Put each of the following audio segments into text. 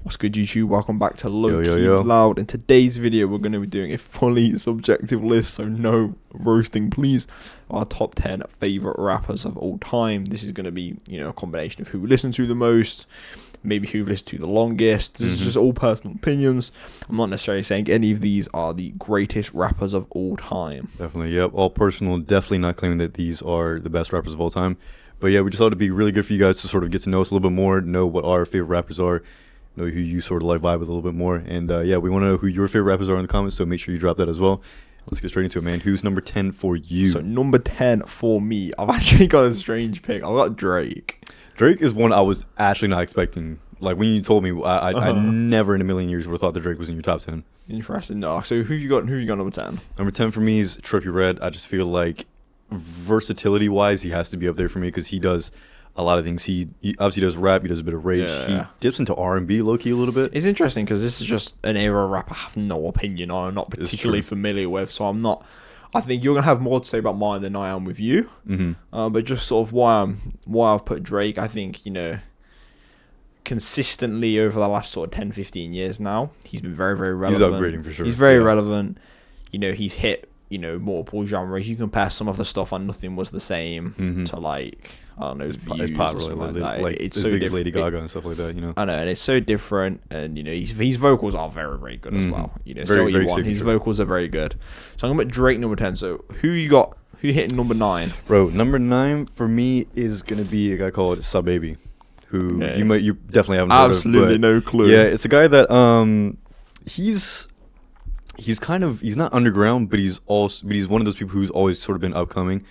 What's good, YouTube? Welcome back to Low Key Yo. Loud. In today's video, we're going to be doing a fully subjective list, so no roasting, please. Our top 10 favorite rappers of all time. This is going to be, a combination of who we listen to the most, maybe who we've listened to the longest. This is just all personal opinions. I'm not necessarily saying any of these are the greatest rappers of all time. Definitely, yep. All personal. Definitely not claiming that these are the best rappers of all time. But yeah, we just thought it'd be really good for you guys to sort of get to know us a little bit more, know what our favorite rappers are, know who you sort of like vibe with a little bit more. And yeah, we want to know who your favorite rappers are in the comments, so make sure you drop that as well. Let's get straight into it, man. Who's number 10 for you? So number 10 for me, I've actually got a strange pick. I've got Drake. Drake is one I was actually not expecting. Like, when you told me, I never in a million years would have thought that Drake was in your top 10. Interesting. No. So who you got number 10? Number 10 for me is Trippie Redd. I just feel like versatility-wise, he has to be up there for me because he does a lot of things. He obviously does rap. He does a bit of rage. Yeah. He dips into R&B low-key a little bit. It's interesting because this is just an era of rap I have no opinion on. I'm not particularly familiar with, so I'm not. I think you're gonna have more to say about mine than I am with you. But just sort of why I've put Drake. I think consistently over the last sort of 10, 15 years now, he's been very, very relevant. He's upgrading for sure. He's very relevant. He's hit multiple genres. You compare some of the stuff on Nothing Was the Same to like, I don't know, His Views pop, or something really, like that. like It's as so big as different. Lady Gaga and stuff like that, I know, and it's so different, and his vocals are very, very good as well. Very, very signature. His vocals are very good. So I'm gonna put Drake number 10. So who you got? Who hitting number 9? Bro, number 9 for me is gonna be a guy called Sababy, who you definitely haven't heard absolutely of, no clue. Yeah, it's a guy that he's not underground, but he's one of those people who's always sort of been upcoming,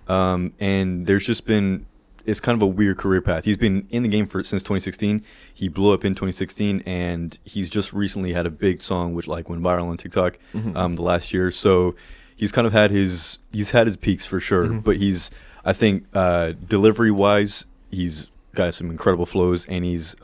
and there's just been. It's kind of a weird career path. He's been in the game since 2016. He blew up in 2016, and he's just recently had a big song which went viral on TikTok the last year. So he's kind of had his peaks for sure. But I think delivery wise, he's got some incredible flows, and he's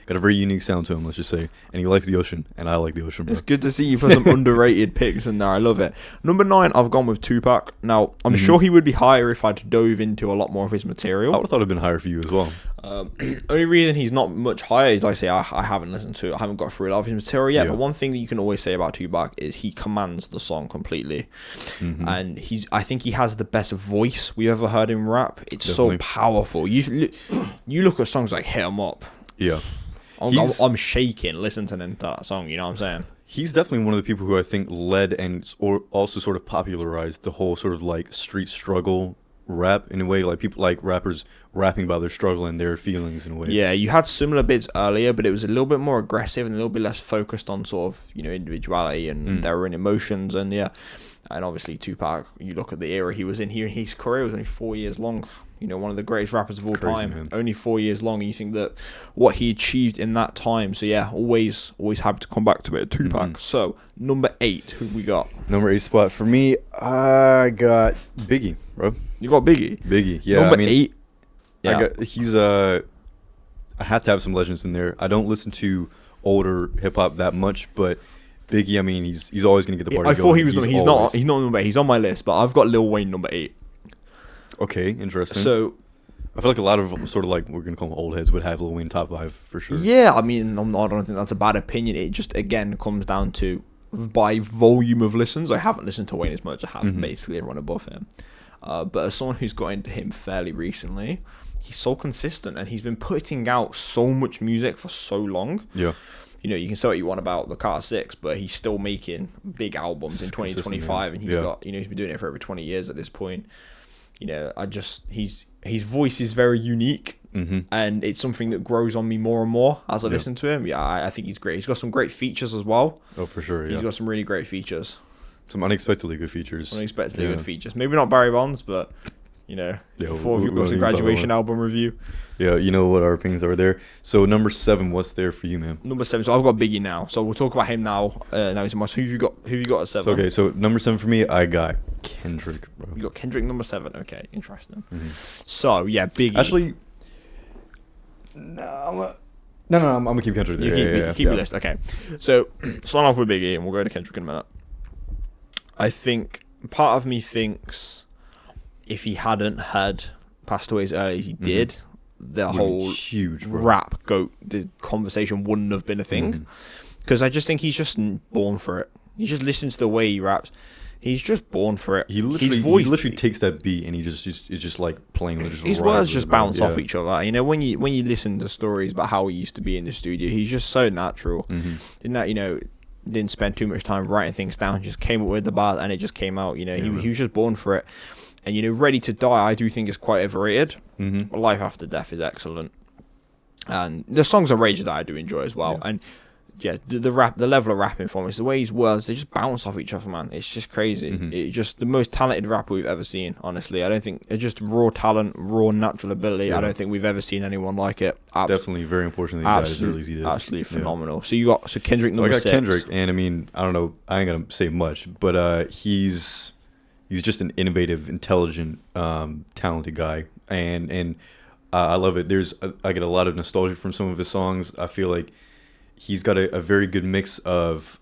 got a very unique sound to him, let's just say. And he likes the ocean, and I like the ocean, bro. It's good to see you put some underrated picks in there. I love it. Number 9, I've gone with Tupac. Now, I'm sure he would be higher if I'd dove into a lot more of his material. I would have thought it'd been higher for you as well. Only reason he's not much higher is, like I say, I haven't listened to it. I haven't got through a lot of his material yet. Yeah. But one thing that you can always say about Tupac is he commands the song completely. And I think he has the best voice we ever heard in rap. It's Definitely. so powerful. You look at songs like Hit 'Em Up. Yeah. I'm shaking listening to that song, you know what I'm saying? He's definitely one of the people who I think led and also sort of popularized the whole sort of street struggle rap in a way, people like rappers rapping about their struggle and their feelings in a way. Yeah, you had similar bits earlier, but it was a little bit more aggressive and a little bit less focused on sort of, individuality and their own emotions. And yeah, and obviously Tupac, you look at the era he was in here, his career was only 4 years long. One of the greatest rappers of all time, man. Only 4 years long, and you think that what he achieved in that time. So yeah, always happy to come back to it. Tupac. So number 8, who we got? Number 8 spot for me, I got Biggie, bro. You got Biggie. Biggie, yeah. Number 8. Yeah. I have to have some legends in there. I don't listen to older hip hop that much, but Biggie, he's always gonna get the party going. I thought he was. He's not number 8. He's on my list, but I've got Lil Wayne number 8. Okay, interesting. So I feel like a lot of sort of we're gonna call them old heads would have Lil Wayne top 5 for sure. Yeah, I don't think that's a bad opinion. It just again comes down to by volume of listens. I haven't listened to Wayne as much. I have basically everyone above him. But as someone who's got into him fairly recently, he's so consistent and he's been putting out so much music for so long. Yeah. You can say what you want about the Carter 6, but he's still making big albums in 2025, and he's got he's been doing it for over 20 years at this point. His voice is very unique, and it's something that grows on me more and more as I listen to him. Yeah, I think he's great. He's got some great features as well. Oh, for sure. Yeah. He's got some really great features. Some unexpectedly good features. Good features. Maybe not Barry Bonds, but before we've got some graduation album review. Yeah, you know what our opinions are there. So number 7, what's there for you, man? Number 7. So I've got Biggie now. So we'll talk about him now. Now he's in my. Who you got at 7? So number 7 for me, I got Kendrick, bro. You got Kendrick number 7. Okay, interesting. So yeah, Biggie. Actually, no, I'm gonna keep Kendrick there. You keep your list. Okay, so starting off with Biggie, and we'll go to Kendrick in a minute. I think part of me thinks if he hadn't had passed away as early as he did, the whole huge, bro. rap goat, the conversation wouldn't have been a thing. Because I just think he's just born for it. You just listen to the way he raps. He's just born for it. He literally takes that beat and he is just like playing with his words just bounce off each other. You know, when you listen to stories about how he used to be in the studio, he's just so natural. In that, you know, didn't spend too much time writing things down, just came up with the bars and it just came out. You know, he was just born for it. And you know, Ready to Die, I do think is quite overrated. Life After Death is excellent, and the songs on Rage that I do enjoy as well. And yeah, the level of rapping from it, the way his words, they just bounce off each other, man. It's just crazy. It's just the most talented rapper we've ever seen, honestly. I don't think it's just raw talent, raw natural ability. I don't think we've ever seen anyone like it. It's definitely very unfortunate that he died as early as he did. Absolutely phenomenal. So you got Kendrick number 6. I got Kendrick, and I mean, I don't know, I ain't gonna say much, but he's just an innovative, intelligent, talented guy, and I love it. I get a lot of nostalgia from some of his songs. I feel like he's got a very good mix of,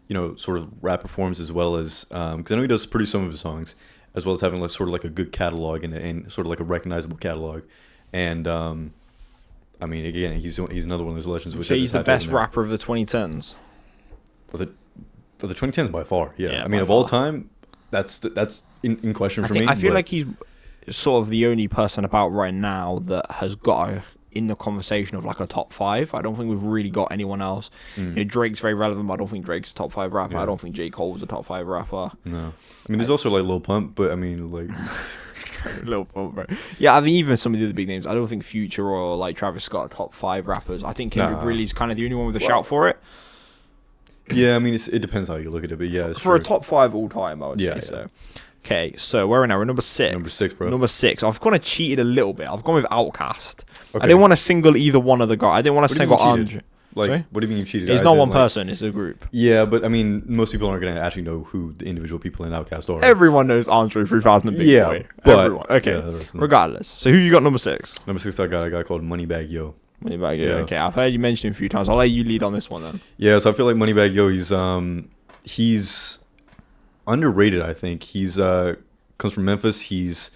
you know, sort of rap performance as well as, because I know he does produce some of his songs, as well as having like sort of like a good catalog and sort of like a recognizable catalog. And I mean, again, he's another one of those legends. So he's the best rapper of the 2010s. For the 2010s by far, yeah. I mean, of far. all time, that's in question for me. I feel like he's sort of the only person about right now that has got in the conversation of like a top 5. I don't think we've really got anyone else. You know, Drake's very relevant, but I don't think Drake's a top 5 rapper. I don't think J. Cole's a top 5 rapper. No. I mean, there's also like Lil Pump, but I mean, like Lil Pump, right? Yeah, I mean, even some of the other big names, I don't think Future or like Travis Scott are top 5 rappers. I think Kendrick really is kind of the only one with a shout for it. Yeah, I mean, it depends how you look at it, but yeah, it's for true. A top 5 all time, I would say so. Okay, so where are we now? We're number 6. Number 6, bro. Number 6. I've kind of cheated a little bit. I've gone with Outkast. Okay. I didn't want to single either one of the guys. I didn't want to single Andre. Like, sorry? What do you mean you cheated? It's not one person. It's a group. Yeah, but I mean, most people aren't going to actually know who the individual people in Outkast are. Everyone knows Andre 3000 and Big Boy. But, everyone. Okay, yeah, regardless. So who you got number 6? Number 6, I got a guy called Moneybagg Yo. Moneybagg Yo. Okay, I've heard you mention him a few times. I'll let you lead on this one then. Yeah, so I feel like Moneybagg Yo, he's underrated, I think. He's comes from Memphis. He's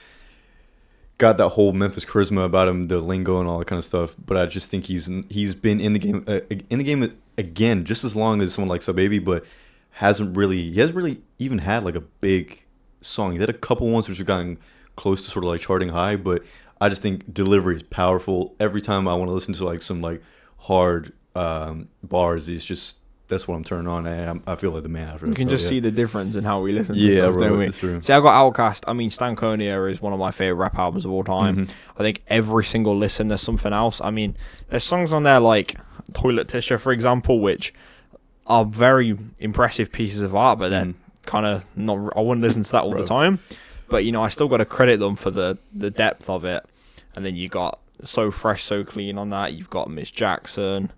got that whole Memphis charisma about him, the lingo and all that kind of stuff. But I just think he's been in the game again just as long as someone like SaBaby, but he hasn't really even had like a big song. He had a couple ones which have gotten close to sort of like charting high, but I just think delivery is powerful. Every time I want to listen to like some like hard bars, it's just, that's what I'm turning on, and I feel like the man after. You can just see the difference in how we listen to stuff, bro, don't we? It's true. See, I got Outkast. I mean, Stankonia is one of my favorite rap albums of all time. I think every single listen, there's something else. I mean, there's songs on there like Toilet Tissue, for example, which are very impressive pieces of art, but then kind of not. I wouldn't listen to that all the time. But you know, I still got to credit them for the depth of it. And then you got So Fresh, So Clean on that. You've got Miss Jackson.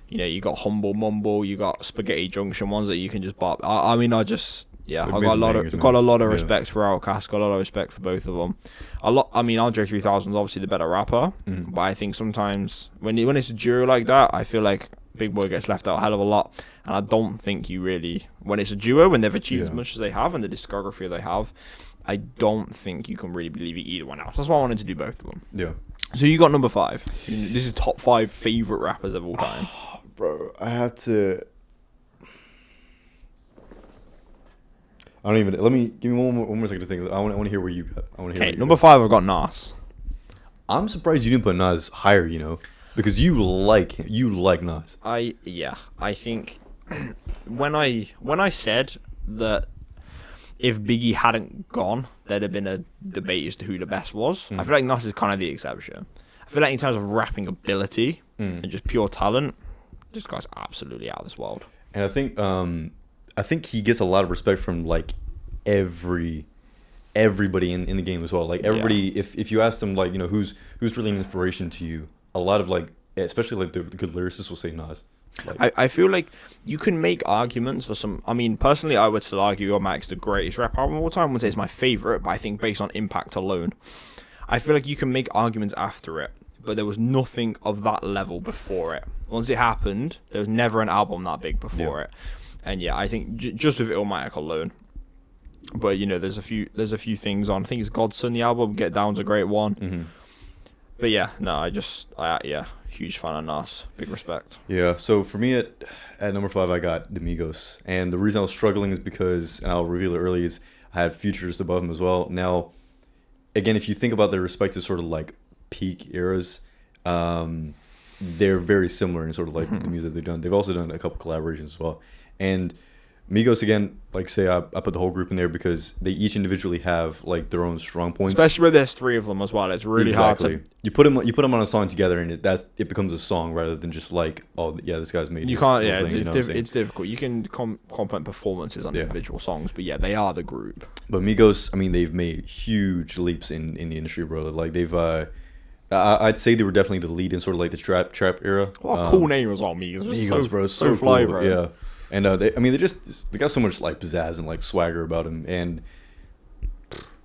You know, you got Humble Mumble, you got Spaghetti Junction, ones that you can just bop. I mean, I got a lot of respect for Outkast, got a lot of respect for both of them. I mean, Andre 3000 is obviously the better rapper, but I think sometimes when it's a duo like that, I feel like Big Boy gets left out a hell of a lot, and I don't think you really, when it's a duo, when they've achieved as much as they have and the discography they have, I don't think you can really believe either one else. That's why I wanted to do both of them. Yeah. So you got number 5. This is top 5 favorite rappers of all time. Bro, I have to. I don't even. Give me one more second to think. I want to hear where you got. Okay, number 5, I've got Nas. I'm surprised you didn't put Nas higher. You know, because you like Nas. I think when I said that if Biggie hadn't gone, there'd have been a debate as to who the best was. I feel like Nas is kind of the exception. I feel like in terms of rapping ability and just pure talent, this guy's absolutely out of this world. And I think he gets a lot of respect from like everybody in the game as well. Like everybody, if you ask them like, you know, who's really an inspiration to you, a lot of like, especially like the good lyricists will say Nas. Like, I feel like you can make arguments for some. I mean, personally, I would still argue Illmatic's the greatest rap album of all time. I wouldn't say it's my favorite, but I think based on impact alone, I feel like you can make arguments after it. But there was nothing of that level before it. Once it happened, there was never an album that big before it. And yeah, I think just with Illmatic alone. But you know, there's a few things on. I think it's Godson, the album. Get Down's a great one. But yeah, no, yeah, huge fan of Nas. Big respect. Yeah. So for me at number 5, I got the Migos, and the reason I was struggling is because, and I'll reveal it early, is I had Future just above him as well. Now, again, if you think about their respective sort of like peak eras, they're very similar in sort of like the music they've done. They've also done a couple collaborations as well. And Migos, again, like say I put the whole group in there because they each individually have like their own strong points. Especially when there's 3 of them as well. It's really hard to... You put them on a song together and it becomes a song rather than just like, oh yeah, this guy's made. You can't. Yeah, thing, it's difficult. You can compliment performances on individual songs, but yeah, they are the group. But Migos, I mean, they've made huge leaps in the industry, bro. Like they've. I'd say they were definitely the lead in sort of like the trap era. What a cool name as well, Migos. Migos, bro, so fly, cool. Bro. Yeah. And they got so much like pizzazz and like swagger about them. And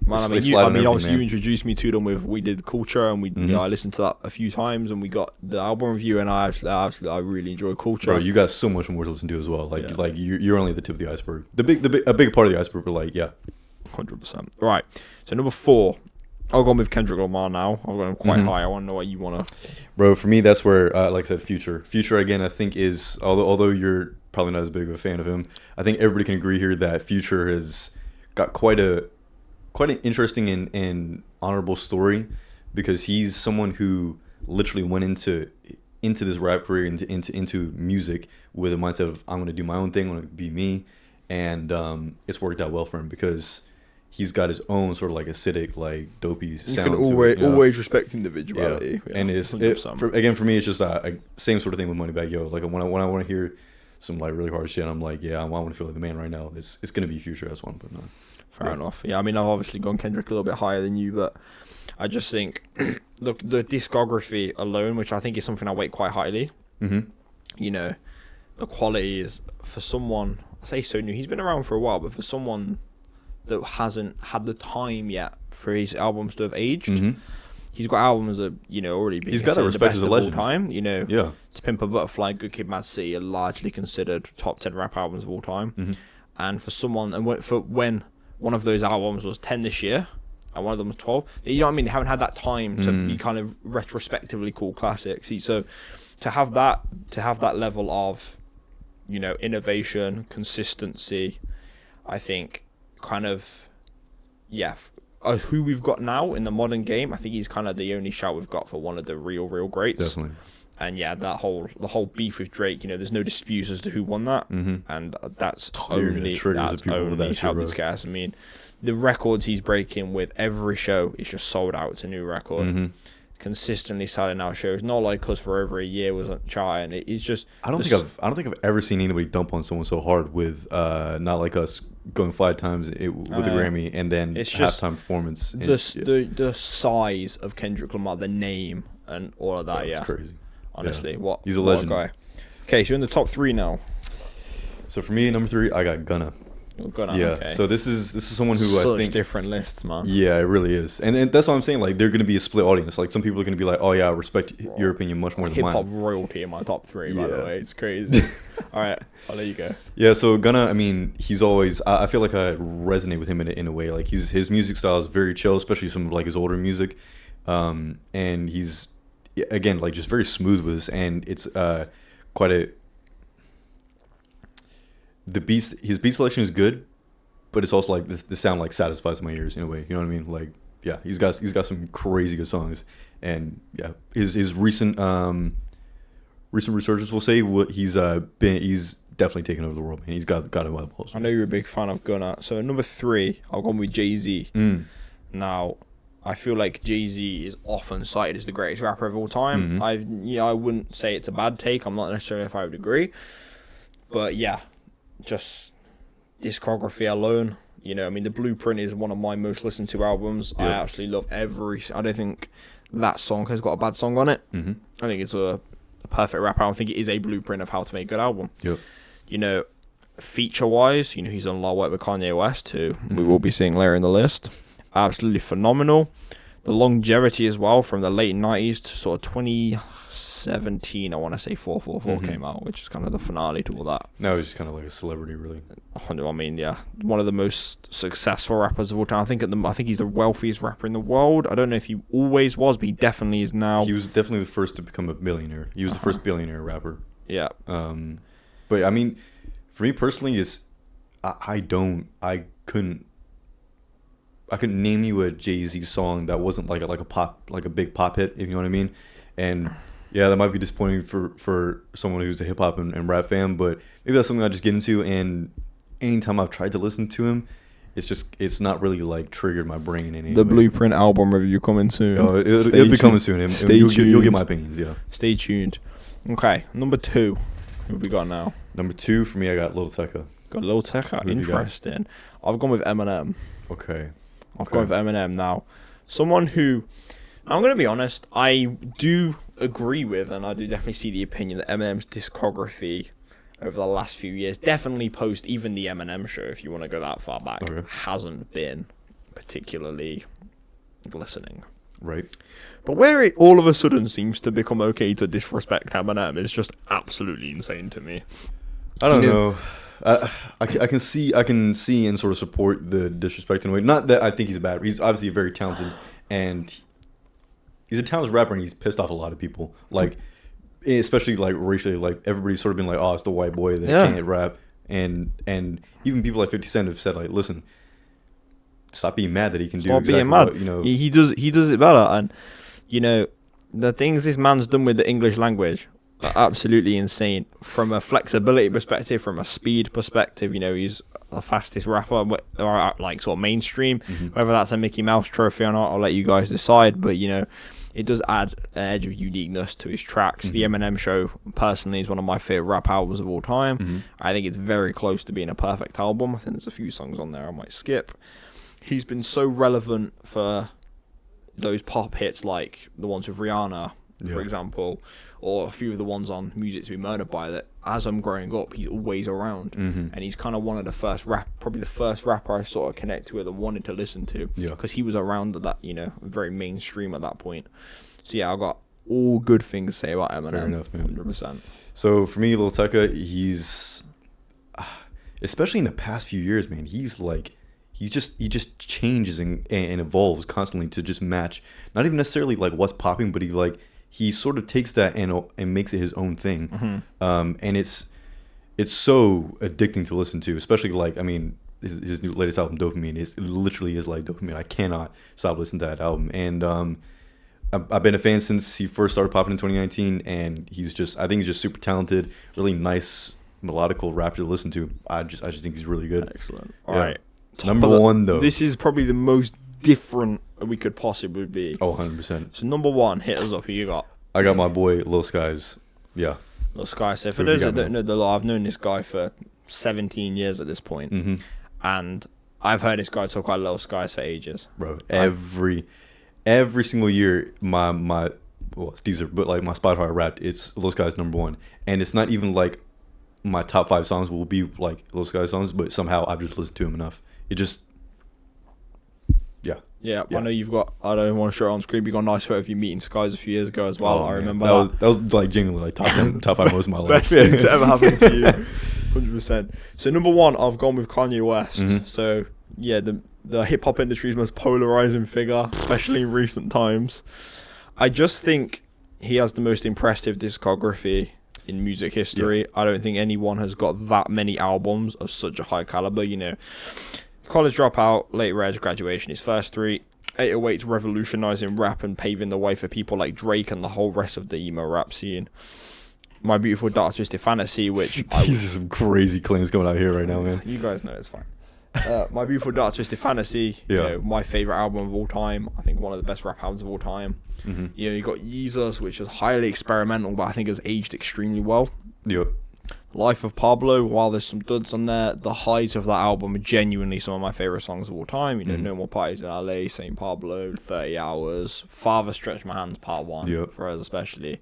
man, you obviously you introduced me to them we did Culture, and I listened to that a few times, and we got the album review, and I really enjoy Culture. Bro, you got so much more to listen to as well. Like you're only the tip of the iceberg. A big part of the iceberg, but like 100%. Right. So number 4. I'll go with Kendrick Lamar now. I've got him quite high. I want to know what you want to... Bro, for me, that's where, like I said, Future. Future, again, I think is... Although you're probably not as big of a fan of him, I think everybody can agree here that Future has got quite an interesting and honorable story, because he's someone who literally went into this rap career, into music with a mindset of, I'm going to do my own thing, I'm going to be me. And it's worked out well for him because... he's got his own sort of like acidic, like dopey sound. You can always respect individuality. Yeah. And for me, it's just a same sort of thing with Moneybagg Yo. Like when I want to hear some like really hard shit, I'm like, yeah, I want to feel like the man right now. It's gonna be Future as one, but no. Fair enough. Yeah, I mean, I've obviously gone Kendrick a little bit higher than you, but I just think, look, the discography alone, which I think is something I weight quite highly. You know, the quality is for someone. I say so new. He's been around for a while, but for someone that hasn't had the time yet for his albums to have aged. He's got albums that, already being got that respect as a legend. Time, To Pimp a Butterfly, Good Kid, Mad City are largely considered top 10 rap albums of all time. And for someone, when one of those albums was 10 this year, and one of them was 12, you know what I mean? They haven't had that time to be kind of retrospectively called classics. So to have that level of, innovation, consistency, I think kind of, who we've got now in the modern game, I think he's kind of the only shout we've got for one of the real greats. Definitely. And the whole beef with Drake, there's no disputes as to who won that, and that's only helped these guys. I mean, the records he's breaking with every show is just sold out. It's a new record. Consistently selling out shows, not like us for over a year was charting. It's just I don't think I've ever seen anybody dump on someone so hard with Not Like Us going 5 times with the Grammy, and then it's halftime performance. The size of Kendrick Lamar, the name and all of that. It's crazy. Honestly, he's a legend. Guy. Okay, so you're in the top 3 now. So for me, number 3, I got Gunna. Okay. So this is someone who I think different lists, man. Yeah, it really is, and that's what I'm saying. Like, they're going to be a split audience. Like, some people are going to be like, "Oh yeah, I respect your opinion much more than mine." Hip hop royalty in my top 3, by the way. It's crazy. All right, I'll let you go. Yeah, so Gunna, I mean, he's always. I feel like I resonate with him in a way. Like, his music style is very chill, especially some of like his older music, and he's again like just very smooth with this, and it's quite a. His beat selection is good, but it's also like the sound like satisfies my ears in a way. You know what I mean? Like, yeah, he's got some crazy good songs, and yeah, his recent researchers will say what he's definitely taken over the world, man. He's got him by the balls. I know you're a big fan of Gunna. So at number 3, I'll go with Jay-Z. Now, I feel like Jay-Z is often cited as the greatest rapper of all time. I wouldn't say it's a bad take. I'm not necessarily if I would agree, but yeah, just discography alone, I mean, The Blueprint is one of my most listened to albums. I absolutely love I don't think that song has got a bad song on it. I think it's a perfect rap album. I think it is a blueprint of how to make a good album. Feature wise, he's done a lot of work with Kanye West, who we will be seeing later in the list. Absolutely phenomenal. The longevity as well, from the late 90s to sort of 2017, I want to say 444 came out, which is kind of the finale to all that. No, he's just kind of like a celebrity, really. I mean, yeah, one of the most successful rappers of all time. I think he's the wealthiest rapper in the world. I don't know if he always was, but he definitely is now. He was definitely the first to become a billionaire. He was the first billionaire rapper. Yeah. But I mean, for me personally, I couldn't name you a Jay-Z song that wasn't like a big pop hit, if you know what I mean. And yeah, that might be disappointing for someone who's a hip hop and rap fan, but maybe that's something I just get into. And anytime I've tried to listen to him, it's not really like triggered my brain in any The way. Blueprint album review coming soon. Oh, it'll be coming soon. And you'll get my opinions. Yeah. Stay tuned. Okay, number 2. Who we got now? Number 2 for me, I got Lil Tecca. Got Lil Tecca. Interesting. I've gone with Eminem. Okay. I've gone with Eminem now. Someone who, I'm going to be honest, I do agree with, and I do definitely see the opinion that Eminem's discography over the last few years, definitely post even the Eminem show, if you want to go that far back, hasn't been particularly glistening. Right. But where it all of a sudden seems to become okay to disrespect Eminem is just absolutely insane to me. I don't know. I can see and sort of support the disrespect in a way. Not that I think he's bad. He's obviously very talented, and he's a talented rapper, and he's pissed off a lot of people. Like, especially like racially, like everybody's sort of been like, "Oh, it's the white boy that can't rap," and even people like 50 Cent have said like, "Listen, stop being mad that he can do exactly being mad. What, you know." He does it better, and you know the things this man's done with the English language are absolutely insane. From a flexibility perspective, from a speed perspective, you know, he's the fastest rapper, or like sort of mainstream. Whether that's a Mickey Mouse trophy or not, I'll let you guys decide. But you know, it does add an edge of uniqueness to his tracks. The Eminem Show, personally, is one of my favorite rap albums of all time. I think it's very close to being a perfect album. I think there's a few songs on there I might skip. He's been so relevant for those pop hits like the ones with Rihanna, for example, or a few of the ones on Music to Be Murdered By, that as I'm growing up, he's always around. And he's kind of one of the first probably the first rapper I sort of connected with and wanted to listen to, because he was around at that, you know, very mainstream at that point. So yeah, I've got all good things to say about Eminem. Fair enough, man. 100%. So for me, Lil Tecca, he's, especially in the past few years, man, he's like, he just changes and evolves constantly to just match, not even necessarily like what's popping, but he sort of takes that and makes it his own thing. And it's so addicting to listen to, especially like, I mean, his new latest album, Dopamine, it literally is like dopamine. I cannot stop listening to that album. And I've been a fan since he first started popping in 2019, and I think he's just super talented, really nice melodical rapper to listen to. I just think he's really good. Excellent. All right. Number 1 though. This is probably the most different we could possibly be. Oh, 100%. So number 1, hit us up. Who you got? I got my boy Lil Skies. Yeah. Lil Skies. So for those that don't know the law, I've known this guy for 17 years at this point. And I've heard this guy talk about Lil Skies for ages. Bro, every single year my Spotify Wrapped, it's Lil Skies number 1. And it's not even like my top 5 songs will be like Lil Skies songs, but somehow I've just listened to him enough. It just, yeah. I know you've got, I don't want to show it on screen, but you got a nice photo of you meeting Skies a few years ago as well. I remember that was like genuinely like top 10, top 5 most of my life. Best thing to ever happen to you. 100%. So number 1, I've gone with Kanye West. So yeah, the hip hop industry's most polarizing figure, especially in recent times. I just think he has the most impressive discography in music history. I don't think anyone has got that many albums of such a high caliber. You know, College Dropout, Late Reg, Graduation, his first 3. 808's revolutionizing rap and paving the way for people like Drake and the whole rest of the emo rap scene. My Beautiful Dark Twisted Fantasy, which these are some crazy claims coming out here right now, man. You guys know it's fine. My Beautiful Dark Twisted Fantasy, you know, my favorite album of all time. I think one of the best rap albums of all time. You know, you got Yeezus, which is highly experimental, but I think has aged extremely well. Life of Pablo, while there's some duds on there, the highs of that album are genuinely some of my favorite songs of all time. You know, No More Parties in LA, St. Pablo, 30 Hours, Father Stretch My Hands Part 1 for us especially.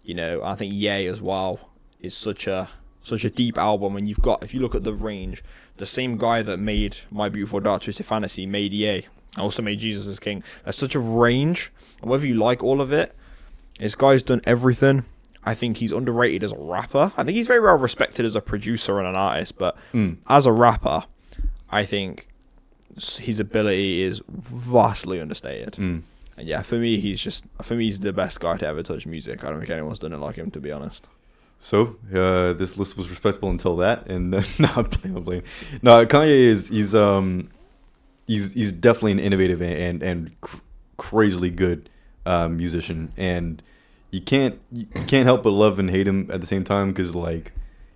You know, I think Yay as well is such a deep album, and you've got, if you look at the range, the same guy that made My Beautiful Dark Twisted Fantasy made Yay, and also made Jesus is King. There's such a range, and whether you like all of it, This guy's done everything. I think he's underrated as a rapper. I think he's very well respected as a producer and an artist, but as a rapper, I think his ability is vastly understated. And yeah, for me, he's the best guy to ever touch music. I don't think anyone's done it like him, to be honest. So this list was respectable until that, and I'm playing. No, Kanye he's definitely an innovative and crazily good musician, and you can't help but love and hate him at the same time because like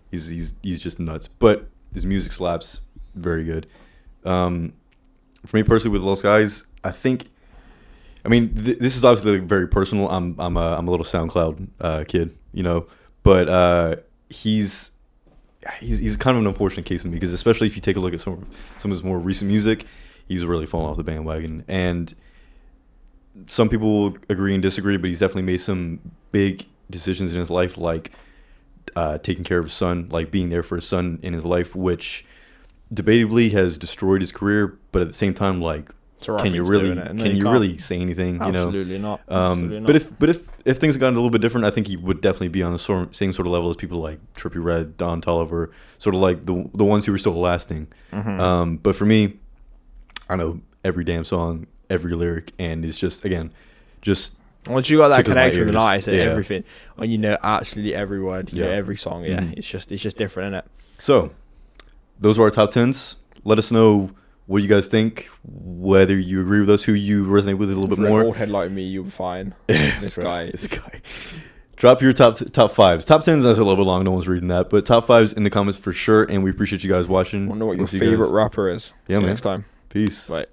he's just nuts. But his music slaps, very good. For me personally, with Los Guys, I think. I mean, this is obviously very personal. I'm a little SoundCloud kid, you know, but he's kind of an unfortunate case with me because especially if you take a look at some of his more recent music, he's really fallen off the bandwagon. And some people agree and disagree, but he's definitely made some big decisions in his life, like taking care of his son, like being there for his son in his life, which debatably has destroyed his career. But at the same time, like, can you really say anything? Absolutely not. Absolutely not. But if things had gotten a little bit different, I think he would definitely be on the same sort of level as people like Trippie Redd, Don Toliver, sort of like the ones who were still lasting. But for me, I know every damn song, every lyric, and it's just once you got that connection with an artist and everything, and you know absolutely every word, you know every song, it's just different, isn't it? So those are our top 10s. Let us know what you guys think, whether you agree with us, who you resonate with a little bit more. An old head like me, you'll be fine. This guy. Drop your top 5s. Top 10s, that's a little bit long. No one's reading that. But top 5s in the comments for sure. And we appreciate you guys watching. I wonder what your favorite rapper is. Yeah, See you man. next time. Peace. Bye.